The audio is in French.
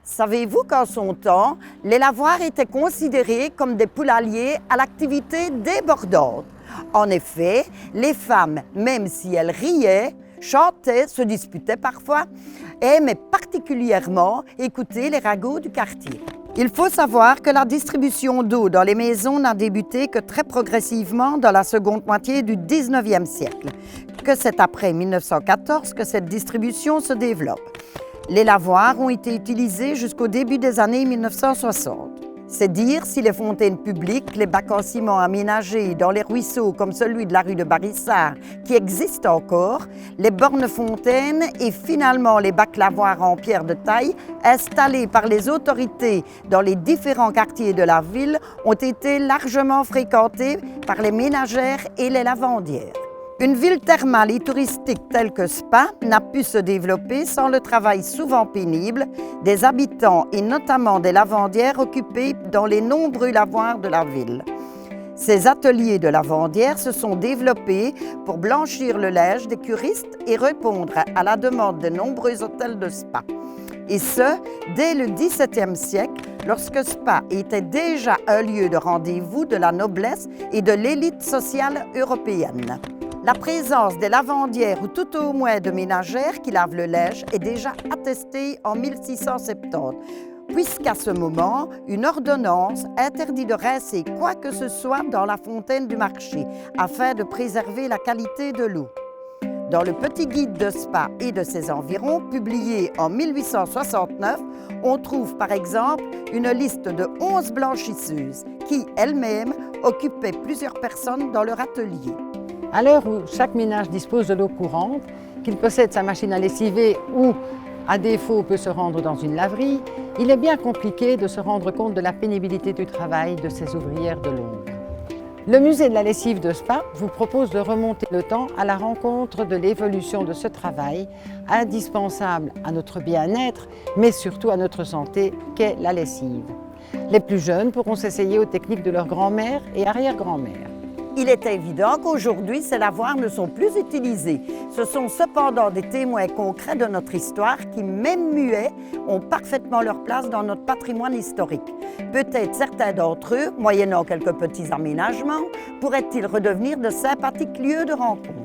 Savez-vous qu'en son temps, les lavoirs étaient considérés comme des poulaillers à l'activité débordante? En effet, les femmes, même si elles riaient, chantaient, se disputaient parfois, aimaient particulièrement écouter les ragots du quartier. Il faut savoir que la distribution d'eau dans les maisons n'a débuté que très progressivement dans la seconde moitié du 19e siècle, que c'est après 1914 que cette distribution se développe. Les lavoirs ont été utilisés jusqu'au début des années 1960. C'est dire si les fontaines publiques, les bacs en ciment aménagés dans les ruisseaux comme celui de la rue de Barissard, qui existent encore, les bornes fontaines et finalement les bacs lavoirs en pierre de taille installés par les autorités dans les différents quartiers de la ville ont été largement fréquentés par les ménagères et les lavandières. Une ville thermale et touristique telle que Spa n'a pu se développer sans le travail souvent pénible des habitants et notamment des lavandières occupées dans les nombreux lavoirs de la ville. Ces ateliers de lavandières se sont développés pour blanchir le linge des curistes et répondre à la demande de nombreux hôtels de Spa. Et ce, dès le XVIIe siècle, lorsque Spa était déjà un lieu de rendez-vous de la noblesse et de l'élite sociale européenne. La présence des lavandières ou tout au moins de ménagères qui lavent le linge est déjà attestée en 1670, puisqu'à ce moment, une ordonnance interdit de rincer quoi que ce soit dans la fontaine du marché, afin de préserver la qualité de l'eau. Dans le petit guide de Spa et de ses environs, publié en 1869, on trouve par exemple une liste de 11 blanchisseuses qui, elles-mêmes, occupaient plusieurs personnes dans leur atelier. À l'heure où chaque ménage dispose de l'eau courante, qu'il possède sa machine à lessiver ou, à défaut, peut se rendre dans une laverie, il est bien compliqué de se rendre compte de la pénibilité du travail de ces ouvrières de l'ombre. Le musée de la lessive de Spa vous propose de remonter le temps à la rencontre de l'évolution de ce travail, indispensable à notre bien-être, mais surtout à notre santé, qu'est la lessive. Les plus jeunes pourront s'essayer aux techniques de leur grand-mère et arrière-grand-mère. Il est évident qu'aujourd'hui, ces lavoirs ne sont plus utilisés. Ce sont cependant des témoins concrets de notre histoire qui, même muets, ont parfaitement leur place dans notre patrimoine historique. Peut-être certains d'entre eux, moyennant quelques petits aménagements, pourraient-ils redevenir de sympathiques lieux de rencontre.